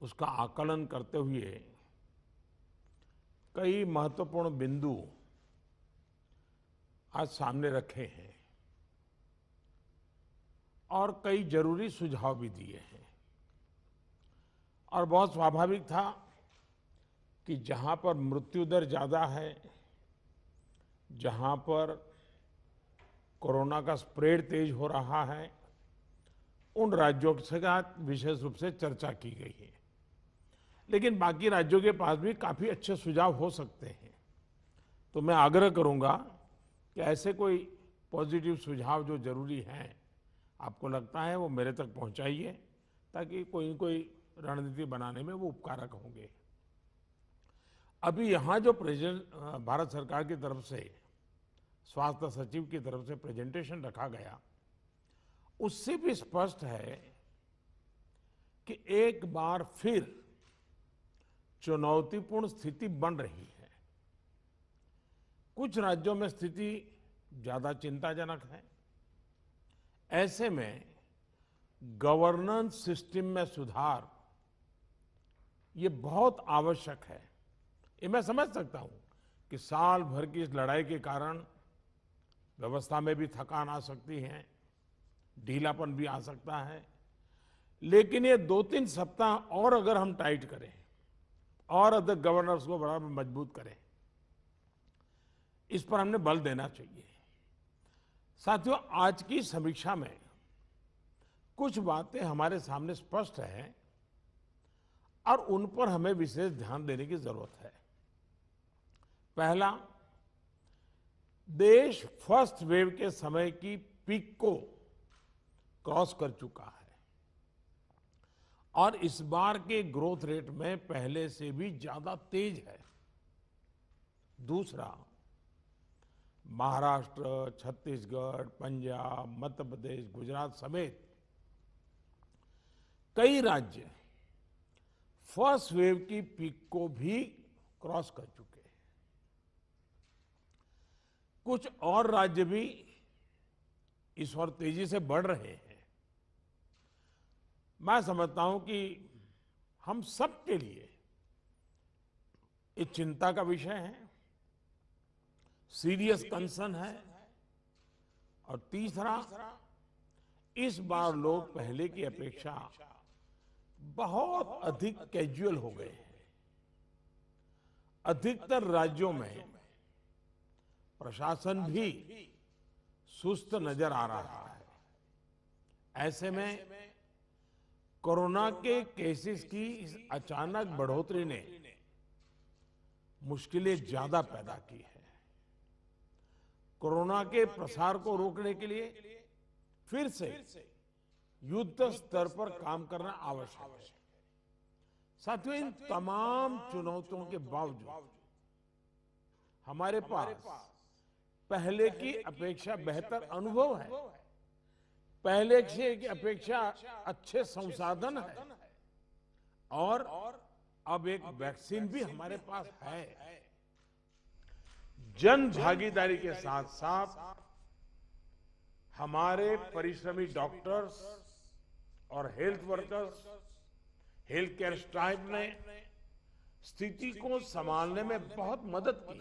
उसका आकलन करते हुए कई महत्वपूर्ण बिंदु आज सामने रखे हैं और कई जरूरी सुझाव भी दिए हैं। और बहुत स्वाभाविक था कि जहां पर मृत्यु दर ज्यादा है, जहां पर कोरोना का स्प्रेड तेज हो रहा है, उन राज्यों के साथ विशेष रूप से चर्चा की गई है। लेकिन बाकी राज्यों के पास भी काफी अच्छे सुझाव हो सकते हैं। तो मैं आग्रह करूंगा कि ऐसे कोई पॉजिटिव सुझाव जो जरूरी हैं, आपको लगता है वो मेरे तक पहुंचाइए, ताकि कोई न कोई रणनीति बनाने में वो उपकारक होंगे। अभी यहाँ जो भारत सरकार की तरफ से स्वास्थ्य सचिव की तरफ से प्रेजेंटेशन रखा गया, उससे भी स्पष्ट है कि एक बार फिर चुनौतीपूर्ण स्थिति बन रही है। कुछ राज्यों में स्थिति ज्यादा चिंताजनक है। ऐसे में गवर्नेंस सिस्टम में सुधार ये बहुत आवश्यक है। ये मैं समझ सकता हूं कि साल भर की इस लड़ाई के कारण व्यवस्था में भी थकान आ सकती है, ढीलापन भी आ सकता है। लेकिन ये 2-3 सप्ताह और अगर हम टाइट करें और अदर गवर्नर्स को बराबर मजबूत करें, इस पर हमने बल देना चाहिए। साथियों, आज की समीक्षा में कुछ बातें हमारे सामने स्पष्ट हैं और उन पर हमें विशेष ध्यान देने की जरूरत है। पहला, देश फर्स्ट वेव के समय की पीक को क्रॉस कर चुका है और इस बार के ग्रोथ रेट में पहले से भी ज्यादा तेज है। दूसरा, महाराष्ट्र, छत्तीसगढ़, पंजाब, मध्य प्रदेश, गुजरात समेत कई राज्य फर्स्ट वेव की पीक को भी क्रॉस कर चुके हैं। कुछ और राज्य भी इस ओर तेजी से बढ़ रहे हैं। मैं समझता हूं कि हम सब के लिए ये चिंता का विषय है, सीरियस कंसर्न है। और तीसरा, इस बार लोग पहले की अपेक्षा बहुत अधिक कैजुअल हो गए हैं। अधिकतर राज्यों में प्रशासन भी सुस्त नजर आ रहा है। ऐसे में कोरोना के केसेस की इस अचानक बढ़ोतरी ने मुश्किलें ज्यादा पैदा की है। कोरोना के प्रसार को रोकने के लिए फिर से युद्ध स्तर पर काम करना आवश्यक है। साथियों, इन तमाम चुनौतियों के बावजूद हमारे पास पहले की अपेक्षा बेहतर अनुभव है, पहले की अपेक्षा अच्छे संसाधन है और अब एक वैक्सीन भी हमारे पास है। जन भागीदारी के साथ साथ हमारे परिश्रमी डॉक्टर्स और health workers, health care staff ने स्थिति को संभालने में बहुत मदद की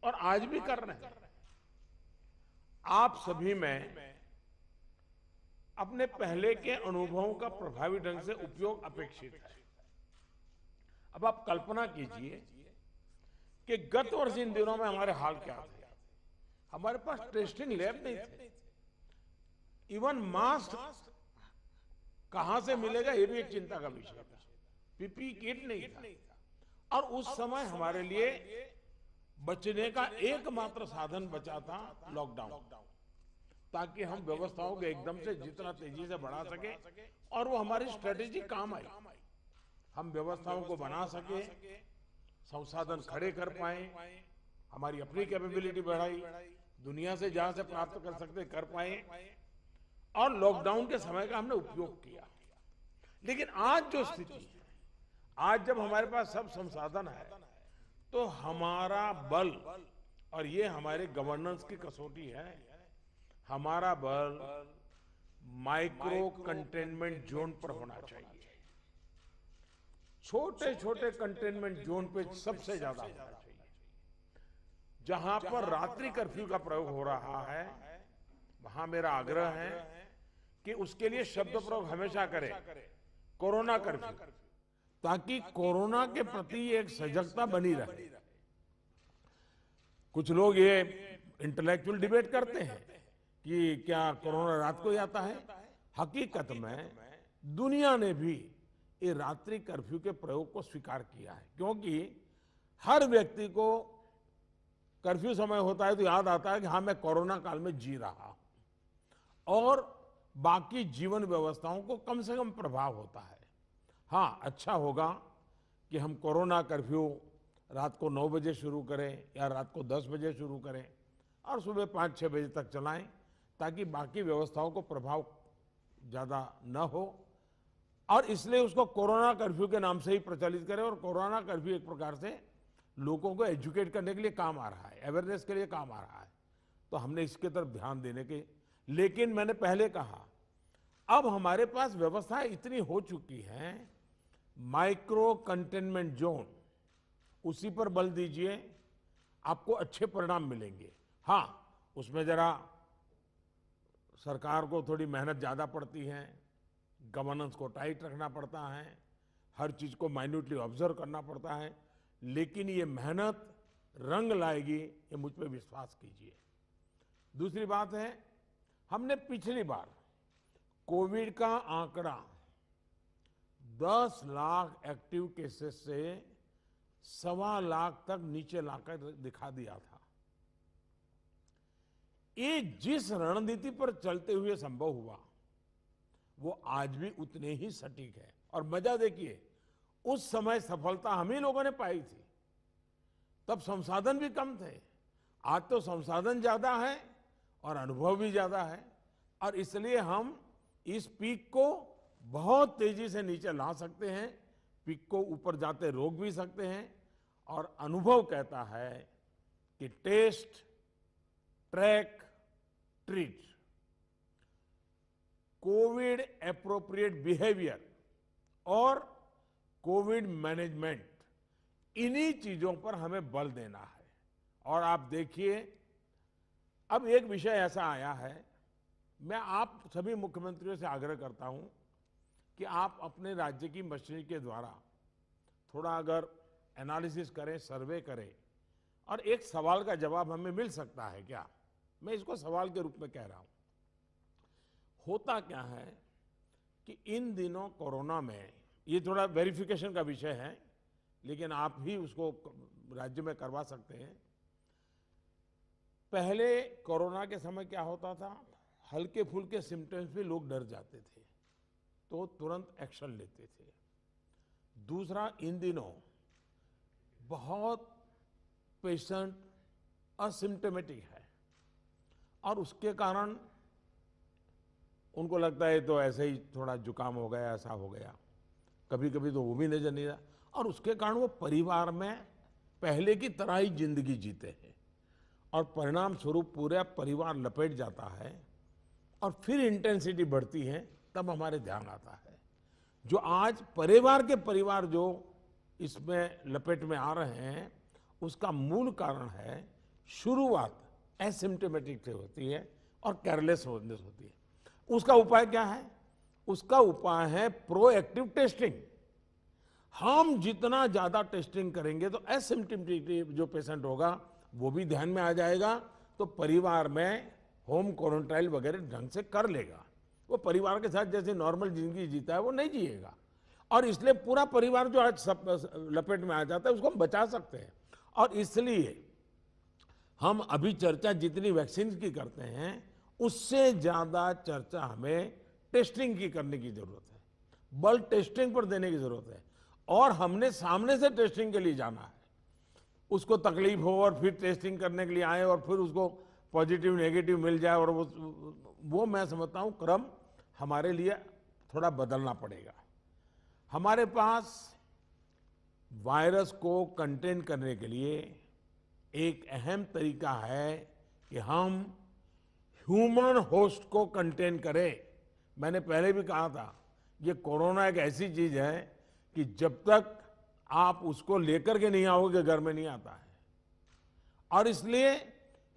और आज भी कर रहे हैं। आप सभी में अपने पहले के अनुभवों का प्रभावी ढंग से उपयोग अपेक्षित है। अब आप कल्पना कीजिए कि गत वर्ष इन दिनों में हमारे हाल क्या थे। हमारे पास टेस्टिंग लैब नहीं थे, इवन मास्क कहां से मिलेगा ये भी एक चिंता का विषय था, पीपी किट नहीं था। और उस समय हमारे लिए बचने का एकमात्र साधन बचा था लॉकडाउन, ताकि हम व्यवस्थाओं को एकदम से जितना तेजी से बढ़ा सके और वो हमारी स्ट्रेटेजी काम आई। हम व्यवस्थाओं को बना सके, संसाधन खड़े कर पाए, हमारी अपनी कैपेबिलिटी बढ़ाई, दुनिया से जहां से प्राप्त कर सकते कर पाए और लॉकडाउन के समय का हमने उपयोग किया। लेकिन आज जो स्थिति है, आज जब हमारे पास सब संसाधन है, तो हमारा बल, और ये हमारे गवर्नेंस की कसौटी है, हमारा बल माइक्रो कंटेनमेंट जोन पर होना चाहिए। छोटे छोटे कंटेनमेंट जोन पे सबसे ज्यादा होना चाहिए। जहां पर रात्रि कर्फ्यू का प्रयोग हो रहा है, वहां मेरा आग्रह है कि उसके लिए शब्द प्रयोग हमेशा करें कोरोना कर्फ्यू, ताकि कोरोना के प्रति एक सजगता बनी रहे। कुछ लोग ये इंटेलेक्चुअल डिबेट करते हैं कि क्या कोरोना रात को ही आता है। हकीकत में दुनिया ने भी ये रात्रि कर्फ्यू के प्रयोग को स्वीकार किया है, क्योंकि हर व्यक्ति को कर्फ्यू समय होता है तो याद आता है कि हाँ, मैं कोरोना काल में जी रहा हूं और बाकी जीवन व्यवस्थाओं को कम से कम प्रभाव होता है। हाँ, अच्छा होगा कि हम कोरोना कर्फ्यू रात को 9 बजे शुरू करें या रात को 10 बजे शुरू करें और सुबह 5-6 बजे तक चलाएं, ताकि बाकी व्यवस्थाओं को प्रभाव ज़्यादा न हो। और इसलिए उसको कोरोना कर्फ्यू के नाम से ही प्रचलित करें। और कोरोना कर्फ्यू एक प्रकार से लोगों को एजुकेट करने के लिए काम आ रहा है, अवेयरनेस के लिए काम आ रहा है, तो हमने इसके तरफ ध्यान देने के। लेकिन मैंने पहले कहा, अब हमारे पास व्यवस्थाएं इतनी हो चुकी हैं, माइक्रो कंटेनमेंट जोन, उसी पर बल दीजिए, आपको अच्छे परिणाम मिलेंगे। हाँ, उसमें जरा सरकार को थोड़ी मेहनत ज्यादा पड़ती है, गवर्नेंस को टाइट रखना पड़ता है, हर चीज को माइन्यूटली ऑब्जर्व करना पड़ता है, लेकिन ये मेहनत रंग लाएगी, ये मुझ पे विश्वास कीजिए। दूसरी बात है, हमने पिछली बार कोविड का आंकड़ा 10 लाख एक्टिव केसेस से 1.25 लाख तक नीचे लाकर दिखा दिया था। ये जिस रणनीति पर चलते हुए संभव हुआ, वो आज भी उतने ही सटीक है। और मजा देखिए, उस समय सफलता हम ही लोगों ने पाई थी, तब संसाधन भी कम थे। आज तो संसाधन ज्यादा है और अनुभव भी ज्यादा है, और इसलिए हम इस पीक को बहुत तेजी से नीचे ला सकते हैं, पीक को ऊपर जाते रोक भी सकते हैं। और अनुभव कहता है कि test, track, treat, covid appropriate behaviour और कोविड मैनेजमेंट, इन्हीं चीजों पर हमें बल देना है। और आप देखिए, अब एक विषय ऐसा आया है, मैं आप सभी मुख्यमंत्रियों से आग्रह करता हूं कि आप अपने राज्य की मशीनरी के द्वारा थोड़ा अगर एनालिसिस करें, सर्वे करें, और एक सवाल का जवाब हमें मिल सकता है क्या, मैं इसको सवाल के रूप में कह रहा हूं। होता क्या है कि इन दिनों कोरोना में, ये थोड़ा वेरिफिकेशन का विषय है, लेकिन आप भी उसको राज्य में करवा सकते हैं। पहले कोरोना के समय क्या होता था, हल्के फुल्के सिम्टम्स भी लोग डर जाते थे, तो तुरंत एक्शन लेते थे। दूसरा, इन दिनों बहुत पेशेंट असिम्टोमेटिक है और उसके कारण उनको लगता है तो ऐसे ही थोड़ा जुकाम हो गया, ऐसा हो गया, कभी कभी तो वो भी नजर नहीं रहा, और उसके कारण वो परिवार में पहले की तरह ही जिंदगी जीते हैं और परिणाम स्वरूप पूरा परिवार लपेट जाता है और फिर इंटेंसिटी बढ़ती है। तब हमारे ध्यान आता है, जो आज परिवार जो इसमें लपेट में आ रहे हैं, उसका मूल कारण है शुरुआत एसिम्टोमेटिक से होती है और केयरलेस होती है। उसका उपाय क्या है? उसका उपाय है प्रोएक्टिव टेस्टिंग। हम जितना ज्यादा टेस्टिंग करेंगे तो एसिम्टोमेटिक जो पेशेंट होगा वो भी ध्यान में आ जाएगा, तो परिवार में होम क्वारंटाइन वगैरह ढंग से कर लेगा। वो परिवार के साथ जैसे नॉर्मल जिंदगी जीता है वो नहीं जिएगा, और इसलिए पूरा परिवार जो आज सब लपेट में आ जाता है उसको हम बचा सकते हैं। और इसलिए हम अभी चर्चा जितनी वैक्सीन की करते हैं, उससे ज्यादा चर्चा हमें टेस्टिंग की करने की जरूरत है, बल टेस्टिंग पर देने की जरूरत है। और हमने सामने से टेस्टिंग के लिए जाना है, उसको तकलीफ हो और फिर टेस्टिंग करने के लिए आए और फिर उसको पॉजिटिव नेगेटिव मिल जाए, और वो मैं समझता हूं क्रम हमारे लिए थोड़ा बदलना पड़ेगा। हमारे पास वायरस को कंटेन करने के लिए एक अहम तरीका है कि हम ह्यूमन होस्ट को कंटेन करें। मैंने पहले भी कहा था, ये कोरोना एक ऐसी चीज है कि जब तक आप उसको लेकर के नहीं आओगे घर में नहीं आता है। और इसलिए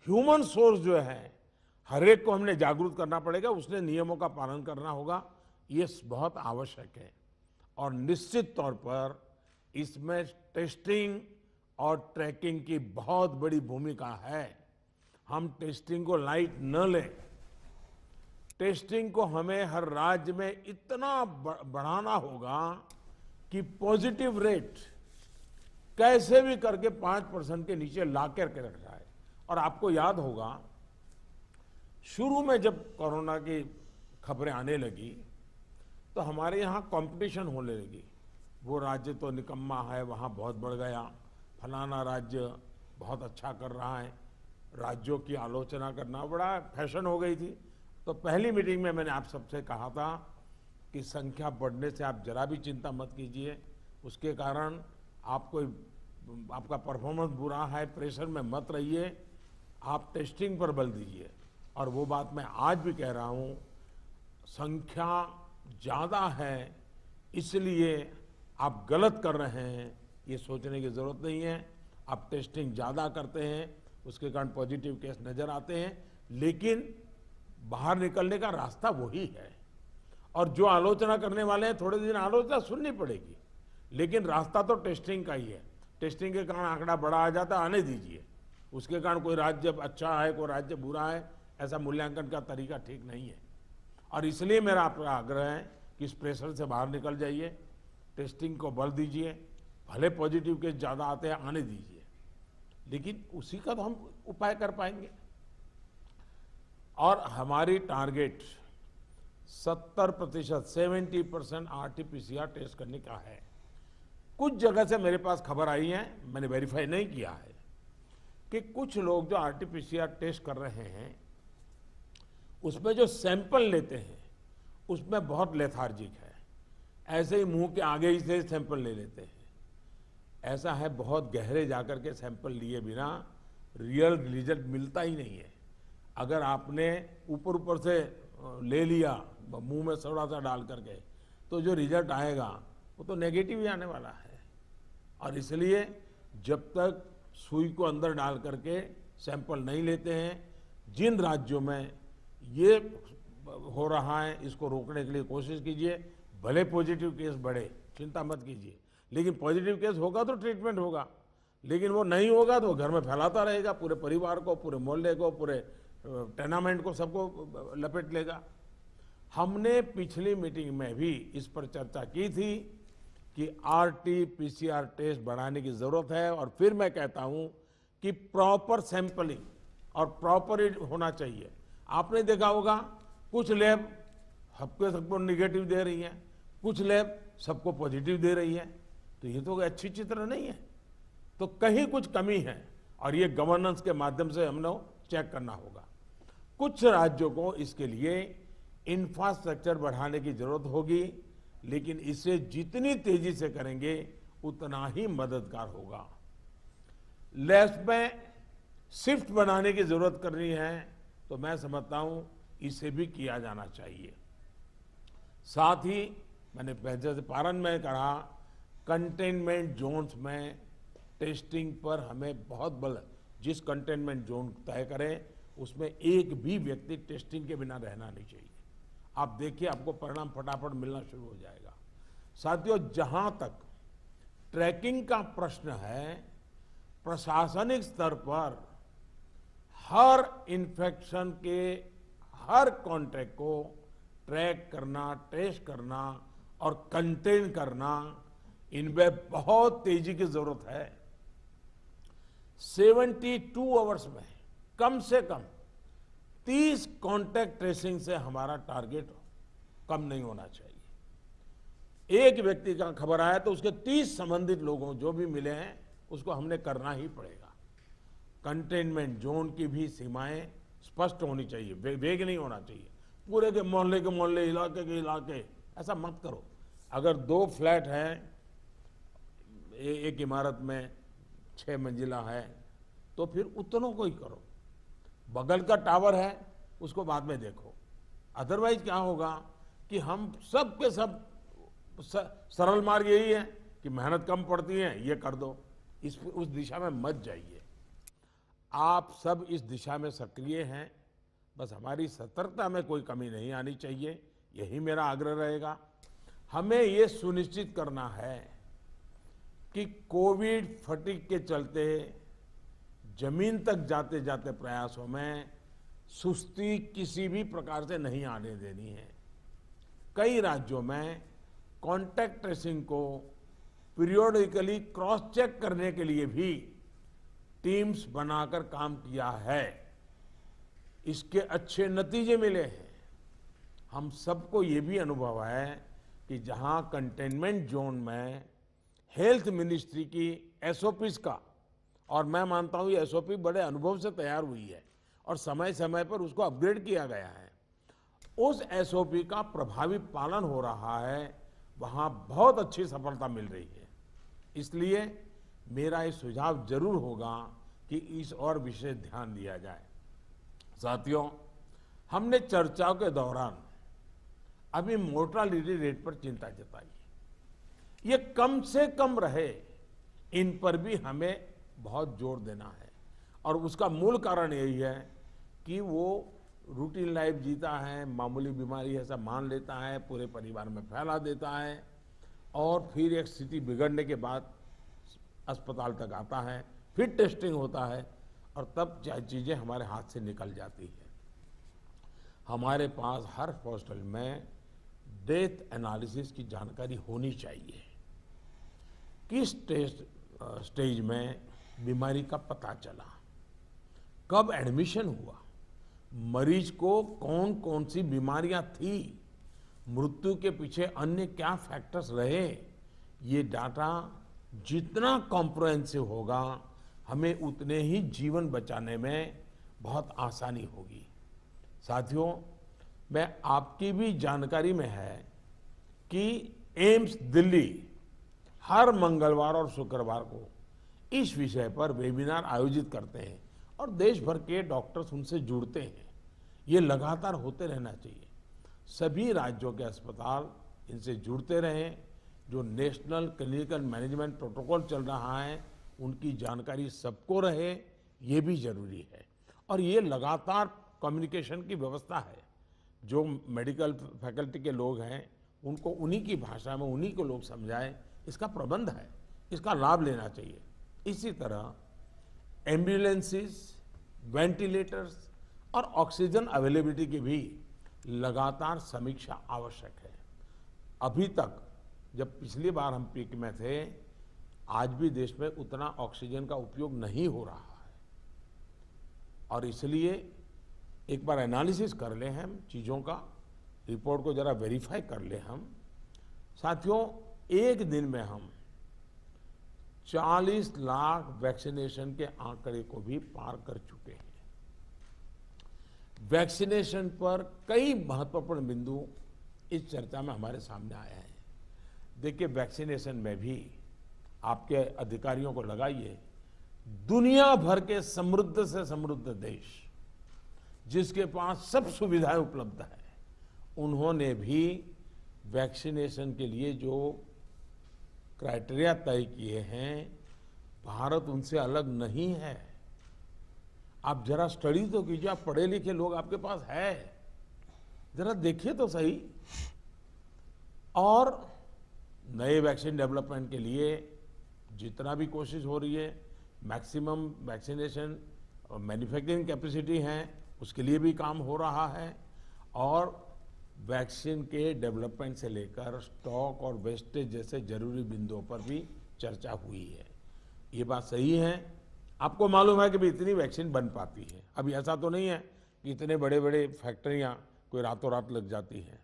ह्यूमन सोर्स जो है हर एक को हमने जागरूक करना पड़ेगा, उसने नियमों का पालन करना होगा, ये बहुत आवश्यक है। और निश्चित तौर पर इसमें टेस्टिंग और ट्रैकिंग की बहुत बड़ी भूमिका है। हम टेस्टिंग को लाइट न लें। टेस्टिंग को हमें हर राज्य में इतना बढ़ाना होगा कि पॉजिटिव रेट कैसे भी करके 5% के नीचे ला करके रख जाए। और आपको याद होगा शुरू में जब कोरोना की खबरें आने लगी तो हमारे यहाँ कंपटीशन होने लगी, वो राज्य तो निकम्मा है, वहाँ बहुत बढ़ गया, फलाना राज्य बहुत अच्छा कर रहा है, राज्यों की आलोचना करना बड़ा फैशन हो गई थी। तो पहली मीटिंग में मैंने आप सबसे कहा था कि संख्या बढ़ने से आप जरा भी चिंता मत कीजिए, उसके कारण आपका परफॉर्मेंस बुरा है, प्रेशर में मत रहिए, आप टेस्टिंग पर बल दीजिए। और वो बात मैं आज भी कह रहा हूँ, संख्या ज़्यादा है इसलिए आप गलत कर रहे हैं, ये सोचने की ज़रूरत नहीं है। आप टेस्टिंग ज़्यादा करते हैं, उसके कारण पॉजिटिव केस नज़र आते हैं, लेकिन बाहर निकलने का रास्ता वही है। और जो आलोचना करने वाले हैं, थोड़े दिन आलोचना सुननी पड़ेगी, लेकिन रास्ता तो टेस्टिंग का ही है। टेस्टिंग के कारण आंकड़ा बड़ा आ जाता है, आने दीजिए। उसके कारण कोई राज्य अच्छा है, कोई राज्य बुरा है, ऐसा मूल्यांकन का तरीका ठीक नहीं है। और इसलिए मेरा आपका आग्रह है कि इस प्रेशर से बाहर निकल जाइए, टेस्टिंग को बल दीजिए, भले पॉजिटिव केस ज़्यादा आते हैं, आने दीजिए, लेकिन उसी का तो हम उपाय कर पाएंगे। और हमारी टारगेट 70%, 70% RT-PCR टेस्ट करने का है। कुछ जगह से मेरे पास खबर आई है, मैंने वेरीफाई नहीं किया है, कि कुछ लोग जो RT-PCR टेस्ट कर रहे हैं उसमें जो सैंपल लेते हैं उसमें बहुत लेथार्जिक है, ऐसे ही मुंह के आगे ही से सैंपल ले लेते हैं। ऐसा है, बहुत गहरे जाकर के सैंपल लिए बिना रियल रिजल्ट मिलता ही नहीं है। अगर आपने ऊपर ऊपर से ले लिया मुंह में थोड़ा सा डाल करके, तो जो रिजल्ट आएगा वो तो नेगेटिव ही आने वाला है। और इसलिए जब तक सुई को अंदर डाल करके सैंपल नहीं लेते हैं, जिन राज्यों में ये हो रहा है इसको रोकने के लिए कोशिश कीजिए। भले पॉजिटिव केस बढ़े, चिंता मत कीजिए, लेकिन पॉजिटिव केस होगा तो ट्रीटमेंट होगा, लेकिन वो नहीं होगा तो वो घर में फैलाता रहेगा, पूरे परिवार को, पूरे मोहल्ले को, पूरे टेनामेंट को, सबको लपेट लेगा। हमने पिछली मीटिंग में भी इस पर चर्चा की थी कि RT-PCR टेस्ट बढ़ाने की जरूरत है। और फिर मैं कहता हूं कि प्रॉपर सैंपलिंग और प्रॉपर होना चाहिए। आपने देखा होगा कुछ लैब सबको निगेटिव दे रही है, कुछ लैब सबको पॉजिटिव दे रही है, तो ये तो अच्छी चित्र नहीं है, तो कहीं कुछ कमी है। और ये गवर्नेंस के माध्यम से हमने चेक करना होगा। कुछ राज्यों को इसके लिए इंफ्रास्ट्रक्चर बढ़ाने की जरूरत होगी, लेकिन इसे जितनी तेजी से करेंगे उतना ही मददगार होगा। लैब्स में शिफ्ट बनाने की जरूरत करनी है, तो मैं समझता हूं इसे भी किया जाना चाहिए। साथ ही मैंने पहले से पारण में कहा, कंटेनमेंट जोन्स में टेस्टिंग पर हमें बहुत बल, जिस कंटेनमेंट जोन तय करें उसमें एक भी व्यक्ति टेस्टिंग के बिना रहना नहीं चाहिए। आप देखिए, आपको परिणाम फटाफट मिलना शुरू हो जाएगा। साथियों, जहां तक ट्रैकिंग का प्रश्न है, प्रशासनिक स्तर पर हर इन्फेक्शन के हर कॉन्टैक्ट को ट्रैक करना, टेस्ट करना और कंटेन करना, इनमें बहुत तेजी की जरूरत है। 72 आवर्स में कम से कम 30 कॉन्टैक्ट ट्रेसिंग से हमारा टारगेट कम नहीं होना चाहिए। एक व्यक्ति का खबर आया तो उसके 30 संबंधित लोगों जो भी मिले हैं उसको हमने करना ही पड़ेगा। कंटेनमेंट जोन की भी सीमाएं स्पष्ट होनी चाहिए, वेग नहीं होना चाहिए। पूरे के मोहल्ले, इलाके के इलाके, ऐसा मत करो। अगर 2 फ्लैट हैं, एक इमारत में 6 मंजिला है, तो फिर उतनों को ही करो। बगल का टावर है उसको बाद में देखो। अदरवाइज क्या होगा कि हम सब के सब सरल मार्ग यही है कि मेहनत कम पड़ती है, ये कर दो। उस दिशा में मत जाइए। आप सब इस दिशा में सक्रिय हैं, बस हमारी सतर्कता में कोई कमी नहीं आनी चाहिए, यही मेरा आग्रह रहेगा। हमें ये सुनिश्चित करना है कि कोविड फटीग के चलते जमीन तक जाते जाते प्रयासों में सुस्ती किसी भी प्रकार से नहीं आने देनी है। कई राज्यों में कॉन्टैक्ट ट्रेसिंग को पीरियोडिकली क्रॉस चेक करने के लिए भी टीम्स बनाकर काम किया है। इसके अच्छे नतीजे मिले हैं। हम सबको ये भी अनुभव है कि जहां कंटेनमेंट जोन में हेल्थ मिनिस्ट्री की एसओपीज का, और मैं मानता हूं ये एसओपी बड़े अनुभव से तैयार हुई है और समय समय पर उसको अपग्रेड किया गया है, उस एसओपी का प्रभावी पालन हो रहा है, वहां बहुत अच्छी सफलता मिल रही है। इसलिए मेरा ये सुझाव जरूर होगा कि इस और विशेष ध्यान दिया जाए। साथियों, हमने चर्चाओं के दौरान अभी मोर्टालिटी रेट पर चिंता जताई। ये कम से कम रहे, इन पर भी हमें बहुत जोर देना है। और उसका मूल कारण यही है कि वो रूटीन लाइफ जीता है, मामूली बीमारी ऐसा मान लेता है, पूरे परिवार में फैला देता है और फिर एक स्थिति बिगड़ने के बाद अस्पताल तक आता है, फिर टेस्टिंग होता है और तब चीजें हमारे हाथ से निकल जाती है। हमारे पास हर हॉस्पिटल में डेथ एनालिसिस की जानकारी होनी चाहिए। किस स्टेज में बीमारी का पता चला, कब एडमिशन हुआ, मरीज को कौन कौन सी बीमारियां थी, मृत्यु के पीछे अन्य क्या फैक्टर्स रहे, ये डाटा जितना कॉम्प्रिहेंसिव होगा, हमें उतने ही जीवन बचाने में बहुत आसानी होगी। साथियों, मैं आपकी भी जानकारी में है कि एम्स दिल्ली हर मंगलवार और शुक्रवार को इस विषय पर वेबिनार आयोजित करते हैं और देश भर के डॉक्टर्स उनसे जुड़ते हैं। ये लगातार होते रहना चाहिए। सभी राज्यों के अस्पताल इनसे जुड़ते रहें। जो नेशनल क्लिनिकल मैनेजमेंट प्रोटोकॉल चल रहा है, उनकी जानकारी सबको रहे, ये भी जरूरी है। और ये लगातार कम्युनिकेशन की व्यवस्था है। जो मेडिकल फैकल्टी के लोग हैं, उनको उन्हीं की भाषा में उन्हीं को लोग समझाएं, इसका प्रबंध है, इसका लाभ लेना चाहिए। इसी तरह एम्बुलेंसेस, वेंटिलेटर्स और ऑक्सीजन अवेलेबिलिटी की भी लगातार समीक्षा आवश्यक है। अभी तक जब पिछली बार हम पीक में थे, आज भी देश में उतना ऑक्सीजन का उपयोग नहीं हो रहा है और इसलिए एक बार एनालिसिस कर लें हम चीज़ों का, रिपोर्ट को जरा वेरीफाई कर लें हम। साथियों, एक दिन में हम 40 लाख वैक्सीनेशन के आंकड़े को भी पार कर चुके हैं। वैक्सीनेशन पर कई महत्वपूर्ण बिंदु इस चर्चा में हमारे सामने आए हैं। देखिए, वैक्सीनेशन में भी आपके अधिकारियों को लगाइए, दुनिया भर के समृद्ध से समृद्ध देश जिसके पास सब सुविधाएं उपलब्ध है, उन्होंने भी वैक्सीनेशन के लिए जो क्राइटेरिया तय किए हैं, भारत उनसे अलग नहीं है। आप जरा स्टडी तो कीजिए, आप पढ़े लिखे लोग आपके पास है, जरा देखिए तो सही। और नए वैक्सीन डेवलपमेंट के लिए जितना भी कोशिश हो रही है, मैक्सिमम वैक्सीनेशन और मैन्युफैक्चरिंग कैपेसिटी है, उसके लिए भी काम हो रहा है। और वैक्सीन के डेवलपमेंट से लेकर स्टॉक और वेस्टेज जैसे जरूरी बिंदुओं पर भी चर्चा हुई है। ये बात सही है। आपको मालूम है कि भी इतनी वैक्सीन बन पाती है। अभी ऐसा तो नहीं है कि इतने बड़े बड़े फैक्ट्रियां कोई रातों रात लग जाती हैं।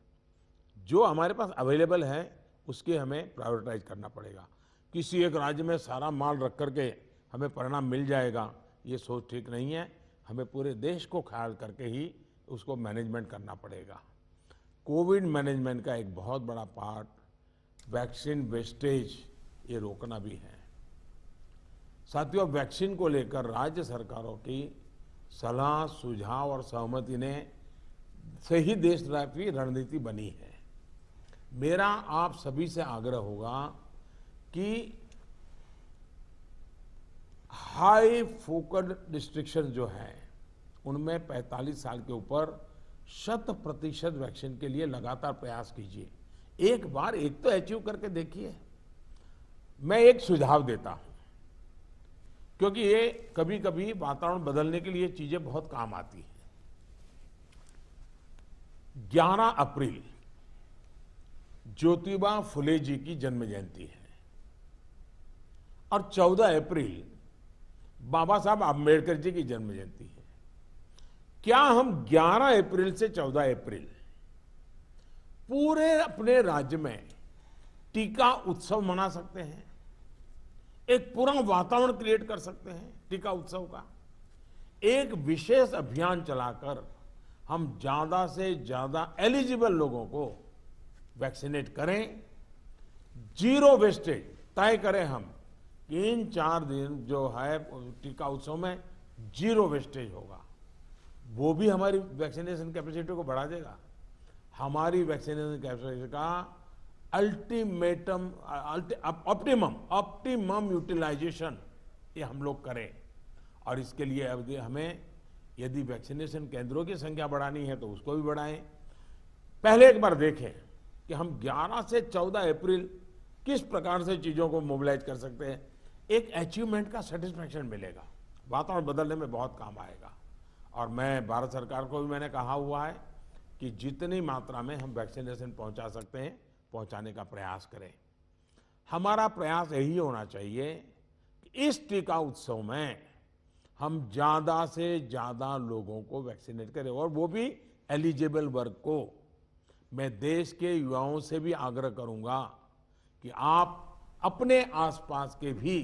जो हमारे पास अवेलेबल है उसके हमें प्रायोरिटाइज करना पड़ेगा। किसी एक राज्य में सारा माल रख करके हमें परिणाम मिल जाएगा, ये सोच ठीक नहीं है। हमें पूरे देश को ख्याल करके ही उसको मैनेजमेंट करना पड़ेगा। कोविड मैनेजमेंट का एक बहुत बड़ा पार्ट वैक्सीन वेस्टेज ये रोकना भी है। साथियों, वैक्सीन को लेकर राज्य सरकारों की सलाह, सुझाव और सहमति ने से ही देशव्यापी रणनीति बनी है। मेरा आप सभी से आग्रह होगा कि हाई फोकस्ड डिस्ट्रिक्शन जो है उनमें 45 साल के ऊपर 100% वैक्सीन के लिए लगातार प्रयास कीजिए। एक बार एक तो अचीव करके देखिए। मैं एक सुझाव देता हूं, क्योंकि ये कभी कभी वातावरण बदलने के लिए चीजें बहुत काम आती हैं। 11 अप्रैल ज्योतिबा फुले जी की जन्म जयंती है और 14 अप्रैल बाबा साहब आम्बेडकर जी की जन्म जयंती है। क्या हम 11 अप्रैल से 14 अप्रैल पूरे अपने राज्य में टीका उत्सव मना सकते हैं? एक पूरा वातावरण क्रिएट कर सकते हैं टीका उत्सव का। एक विशेष अभियान चलाकर हम ज्यादा से ज्यादा एलिजिबल लोगों को वैक्सीनेट करें। जीरो वेस्टेज तय करें हम कि इन 4 दिन जो है टीका उत्सव में जीरो वेस्टेज होगा। वो भी हमारी वैक्सीनेशन कैपेसिटी को बढ़ा देगा। हमारी वैक्सीनेशन कैपेसिटी का ऑप्टिमम यूटिलाइजेशन ये हम लोग करें। और इसके लिए अब हमें यदि वैक्सीनेशन केंद्रों की संख्या बढ़ानी है तो उसको भी बढ़ाएं। पहले एक बार देखें कि हम 11 से 14 अप्रैल किस प्रकार से चीजों को मोबिलाइज कर सकते हैं। एक अचीवमेंट का सेटिस्फैक्शन मिलेगा, वातावरण बदलने में बहुत काम आएगा। और मैं भारत सरकार को भी मैंने कहा हुआ है कि जितनी मात्रा में हम वैक्सीनेशन पहुंचा सकते हैं पहुंचाने का प्रयास करें। हमारा प्रयास यही होना चाहिए कि इस टीका उत्सव में हम ज्यादा से ज्यादा लोगों को वैक्सीनेट करें, और वो भी एलिजिबल वर्ग को। मैं देश के युवाओं से भी आग्रह करूंगा कि आप अपने आसपास के भी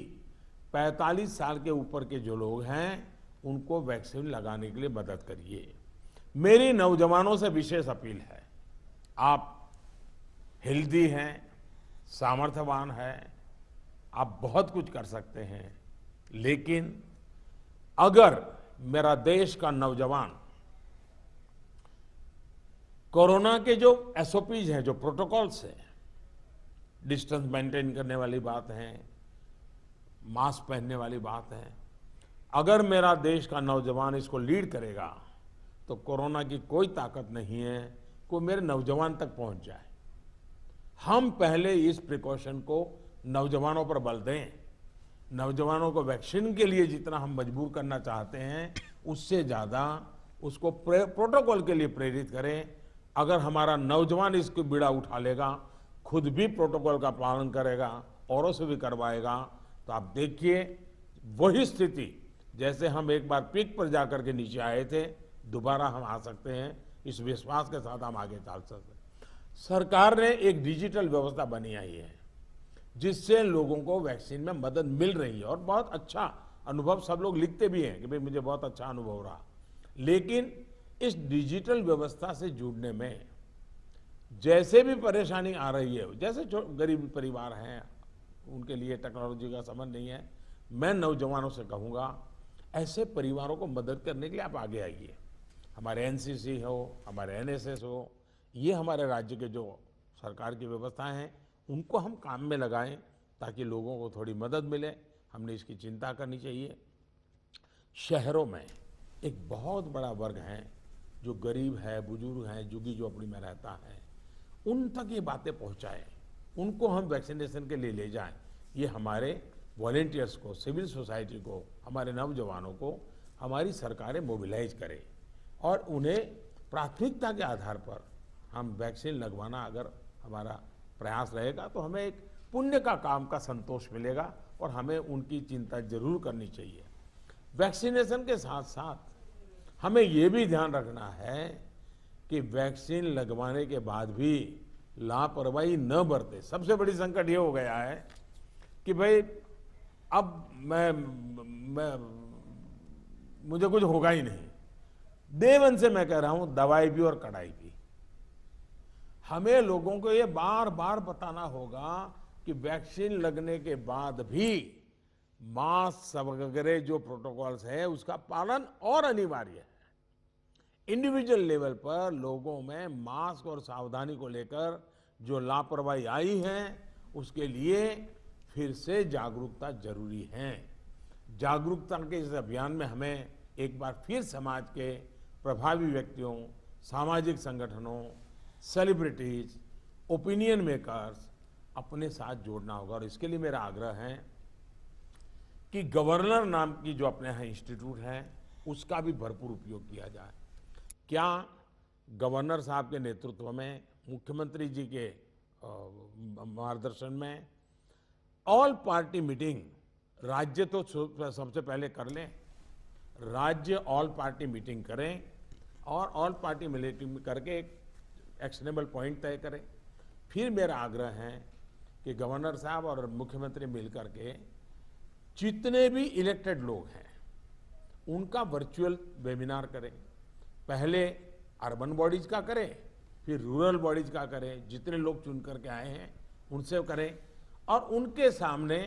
45 साल के ऊपर के जो लोग हैं उनको वैक्सीन लगाने के लिए मदद करिए। मेरी नौजवानों से विशेष अपील है, आप हेल्दी हैं, सामर्थ्यवान हैं, आप बहुत कुछ कर सकते हैं, लेकिन अगर मेरा देश का नौजवान कोरोना के जो एसओपीज हैं, जो प्रोटोकॉल्स हैं, डिस्टेंस मेंटेन करने वाली बात है, मास्क पहनने वाली बात है, अगर मेरा देश का नौजवान इसको लीड करेगा तो कोरोना की कोई ताकत नहीं है कि मेरे नौजवान तक पहुंच जाए। हम पहले इस प्रिकॉशन को नौजवानों पर बल दें। नौजवानों को वैक्सीन के लिए जितना हम मजबूर करना चाहते हैं उससे ज्यादा उसको प्रोटोकॉल के लिए प्रेरित करें। अगर हमारा नौजवान इसको बीड़ा उठा लेगा, खुद भी प्रोटोकॉल का पालन करेगा, औरों से भी करवाएगा, तो आप देखिए वही स्थिति जैसे हम एक बार पीक पर जाकर के नीचे आए थे, दोबारा हम आ सकते हैं। इस विश्वास के साथ हम आगे चल सकते हैं। सरकार ने एक डिजिटल व्यवस्था बनाई है जिससे लोगों को वैक्सीन में मदद मिल रही है, और बहुत अच्छा अनुभव सब लोग लिखते भी हैं कि भाई मुझे बहुत अच्छा अनुभव रहा। लेकिन इस डिजिटल व्यवस्था से जुड़ने में जैसे भी परेशानी आ रही है, जैसे गरीब परिवार हैं उनके लिए टेक्नोलॉजी का समझ नहीं है, मैं नौजवानों से कहूंगा ऐसे परिवारों को मदद करने के लिए आप आगे आइए। हमारे एनसीसी हो, हमारे एनएसएस हो, ये हमारे राज्य के जो सरकार की व्यवस्थाएं हैं उनको हम काम में लगाएं ताकि लोगों को थोड़ी मदद मिले। हमने इसकी चिंता करनी चाहिए। शहरों में एक बहुत बड़ा वर्ग है जो गरीब है, बुजुर्ग है, झुग्गी झोपड़ी में रहता है, उन तक ये बातें पहुंचाएं, उनको हम वैक्सीनेशन के लिए ले जाएं। ये हमारे वॉलेंटियर्स को, सिविल सोसाइटी को, हमारे नौजवानों को हमारी सरकारें मोबिलाइज करें और उन्हें प्राथमिकता के आधार पर हम वैक्सीन लगवाना अगर हमारा प्रयास रहेगा तो हमें एक पुण्य का काम का संतोष मिलेगा और हमें उनकी चिंता जरूर करनी चाहिए। वैक्सीनेशन के साथ साथ हमें ये भी ध्यान रखना है कि वैक्सीन लगवाने के बाद भी लापरवाही न बरते। सबसे बड़ी संकट ये हो गया है कि भाई अब मुझे कुछ होगा ही नहीं। देवन से मैं कह रहा हूं, दवाई भी और कड़ाई भी। हमें लोगों को ये बार बार बताना होगा कि वैक्सीन लगने के बाद भी मास्क वगैरह जो प्रोटोकॉल्स है उसका पालन और अनिवार्य है। इंडिविजुअल लेवल पर लोगों में मास्क और सावधानी को लेकर जो लापरवाही आई है उसके लिए फिर से जागरूकता जरूरी है। जागरूकता के इस अभियान में हमें एक बार फिर समाज के प्रभावी व्यक्तियों, सामाजिक संगठनों, सेलिब्रिटीज, ओपिनियन मेकर्स अपने साथ जोड़ना होगा। और इसके लिए मेरा आग्रह है कि गवर्नर नाम की जो अपने यहाँ इंस्टीट्यूट है उसका भी भरपूर उपयोग किया जाए। क्या गवर्नर साहब के नेतृत्व में, मुख्यमंत्री जी के मार्गदर्शन में ऑल पार्टी मीटिंग, राज्य तो सबसे पहले कर लें, राज्य ऑल पार्टी मीटिंग करें और ऑल पार्टी मीटिंग करके एक एक्शनेबल पॉइंट तय करें। फिर मेरा आग्रह है कि गवर्नर साहब और मुख्यमंत्री मिलकर के जितने भी इलेक्टेड लोग हैं उनका वर्चुअल वेबिनार करें। पहले अर्बन बॉडीज का करें, फिर रूरल बॉडीज का करें, जितने लोग चुन करके आए हैं उनसे करें और उनके सामने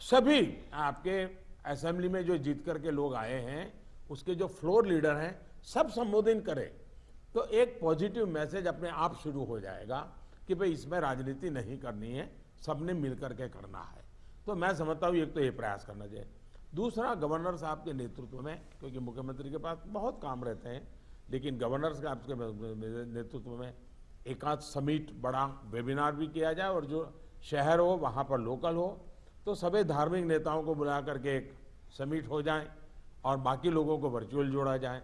सभी आपके असेंबली में जो जीत करके लोग आए हैं उसके जो फ्लोर लीडर हैं सब संबोधित करें। तो एक पॉजिटिव मैसेज अपने आप शुरू हो जाएगा कि भाई इसमें राजनीति नहीं करनी है, सबने मिलकर के करना है। तो मैं समझता हूँ एक तो ये प्रयास करना चाहिए। दूसरा, गवर्नर साहब के नेतृत्व में, क्योंकि मुख्यमंत्री के पास बहुत काम रहते हैं, लेकिन गवर्नर साहब के नेतृत्व में एक आध समिट, बड़ा वेबिनार भी किया जाए और जो शहर हो वहाँ पर लोकल हो तो सभी धार्मिक नेताओं को बुला करके एक समिट हो जाए और बाकी लोगों को वर्चुअल जोड़ा जाए।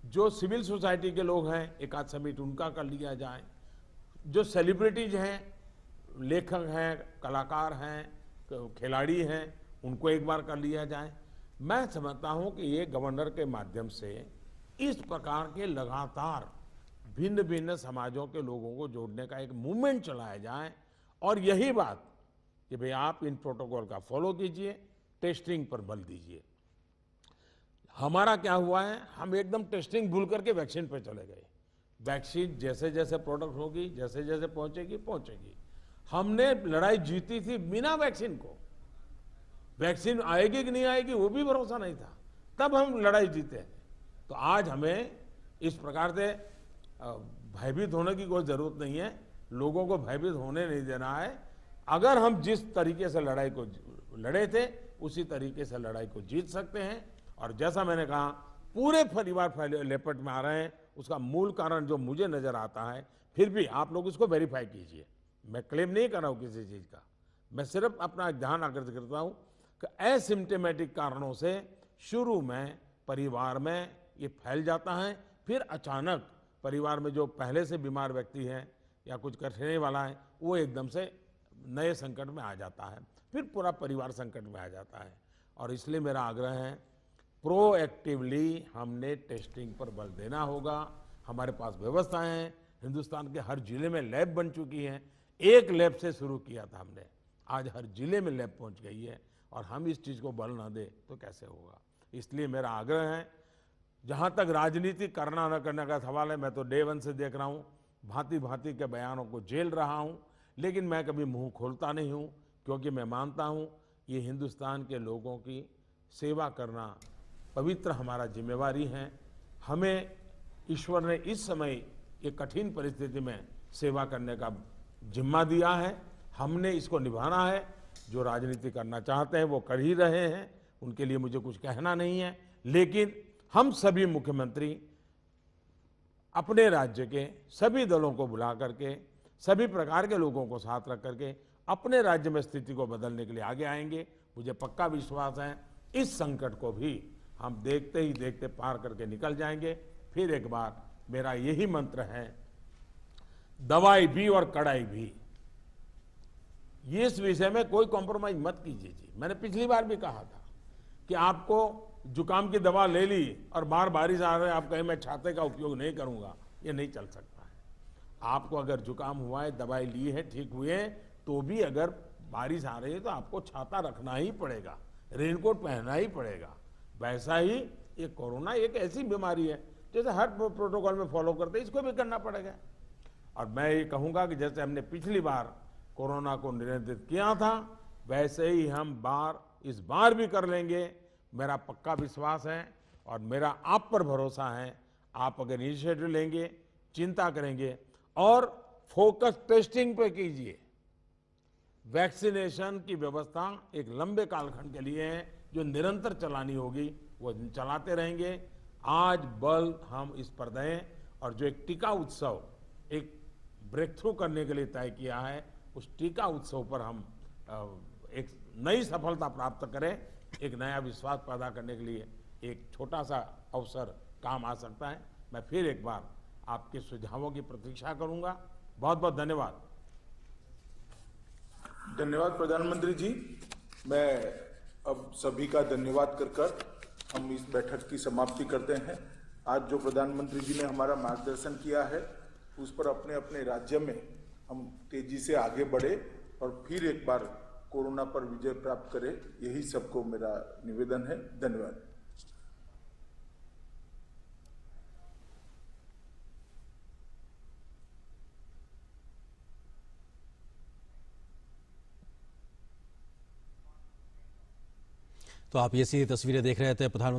जो सिविल सोसाइटी के लोग हैं एक आध समिट उनका कर लिया जाए। जो सेलिब्रिटीज हैं, लेखक हैं, कलाकार हैं, खिलाड़ी हैं, उनको एक बार कर लिया जाए। मैं समझता हूं कि ये गवर्नर के माध्यम से इस प्रकार के लगातार भिन्न भिन्न समाजों के लोगों को जोड़ने का एक मूवमेंट चलाया जाए। और यही बात कि भाई आप इन प्रोटोकॉल का फॉलो कीजिए, टेस्टिंग पर बल दीजिए। हमारा क्या हुआ है, हम एकदम टेस्टिंग भूल करके वैक्सीन पे चले गए। वैक्सीन जैसे जैसे प्रोडक्ट होगी, जैसे जैसे पहुंचेगी। हमने लड़ाई जीती थी बिना वैक्सीन को। वैक्सीन आएगी कि नहीं आएगी वो भी भरोसा नहीं था, तब हम लड़ाई जीते हैं। तो आज हमें इस प्रकार से भयभीत होने की कोई जरूरत नहीं है, लोगों को भयभीत होने नहीं देना है। अगर हम जिस तरीके से लड़ाई को लड़े थे उसी तरीके से लड़ाई को जीत सकते हैं। और जैसा मैंने कहा, पूरे परिवार लेपट में आ रहे हैं, उसका मूल कारण जो मुझे नजर आता है, फिर भी आप लोग इसको वेरीफाई कीजिए। मैं क्लेम नहीं कर रहा हूं किसी चीज का, मैं सिर्फ अपना ध्यान आकर्षित करता हूं कि एसिम्प्टोमेटिक कारणों से शुरू में परिवार में ये फैल जाता है, फिर अचानक परिवार में जो पहले से बीमार व्यक्ति है या कुछ करने वाला है वो एकदम से नए संकट में आ जाता है, फिर पूरा परिवार संकट में आ जाता है। और इसलिए मेरा आग्रह है, प्रोएक्टिवली हमने टेस्टिंग पर बल देना होगा। हमारे पास व्यवस्थाएं हैं, हिंदुस्तान के हर जिले में लैब बन चुकी हैं। एक लैब से शुरू किया था हमने, आज हर जिले में लैब पहुंच गई है। और हम इस चीज को बल ना दे तो कैसे होगा। इसलिए मेरा आग्रह है, जहां तक राजनीति करना न करने का सवाल है, मैं तो डे वन से देख रहा हूं, भांति भांति के बयानों को झेल रहा हूं, लेकिन मैं कभी मुंह खोलता नहीं हूं, क्योंकि मैं मानता हूं ये हिंदुस्तान के लोगों की सेवा करना पवित्र हमारा जिम्मेवारी है। हमें ईश्वर ने इस समय ये कठिन परिस्थिति में सेवा करने का जिम्मा दिया है, हमने इसको निभाना है। जो राजनीति करना चाहते हैं वो कर ही रहे हैं, उनके लिए मुझे कुछ कहना नहीं है। लेकिन हम सभी मुख्यमंत्री अपने राज्य के सभी दलों को बुला करके, सभी प्रकार के लोगों को साथ रख करके अपने राज्य में स्थिति को बदलने के लिए आगे आएंगे। मुझे पक्का विश्वास है इस संकट को भी हम देखते ही देखते पार करके निकल जाएंगे। फिर एक बार मेरा यही मंत्र है, दवाई भी और कड़ाई भी। ये इस विषय में कोई कॉम्प्रोमाइज मत कीजिए जी। मैंने पिछली बार भी कहा था कि आपको जुकाम की दवा ले ली और बार बारिश आ रही है, आप कहें मैं छाते का उपयोग नहीं करूंगा, ये नहीं चल सकता है। आपको अगर जुकाम हुआ है, दवाई ली है, ठीक हुए, तो भी अगर बारिश आ रही है तो आपको छाता रखना ही पड़ेगा, रेनकोट पहनना ही पड़ेगा। वैसा ही ये कोरोना एक ऐसी बीमारी है, जैसे हर प्रोटोकॉल में फॉलो करते हैं, इसको भी करना पड़ेगा। और मैं ये कहूंगा कि जैसे हमने पिछली बार कोरोना को नियंत्रित किया था, वैसे ही हम इस बार भी कर लेंगे। मेरा पक्का विश्वास है और मेरा आप पर भरोसा है। आप अगर इनिशिएटिव लेंगे, चिंता करेंगे और फोकस टेस्टिंग पे कीजिए। वैक्सीनेशन की व्यवस्था एक लंबे कालखंड के लिए है, जो निरंतर चलानी होगी, वो चलाते रहेंगे। आज बल हम इस पर दें और जो एक टीका उत्सव एक ब्रेक थ्रू करने के लिए तय किया है, उस टीका उत्सव पर हम एक नई सफलता प्राप्त करें। एक नया विश्वास पैदा करने के लिए एक छोटा सा अवसर काम आ सकता है। मैं फिर एक बार आपके सुझावों की प्रतीक्षा करूंगा। बहुत बहुत धन्यवाद। धन्यवाद प्रधानमंत्री जी। मैं अब सभी का धन्यवाद कर हम इस बैठक की समाप्ति करते हैं। आज जो प्रधानमंत्री जी ने हमारा मार्गदर्शन किया है, उस पर अपने अपने राज्य में हम तेजी से आगे बढ़े और फिर एक बार कोरोना पर विजय प्राप्त करें, यही सबको मेरा निवेदन है। धन्यवाद। तो आप ये सी तस्वीरें देख रहे थे प्रधानमंत्री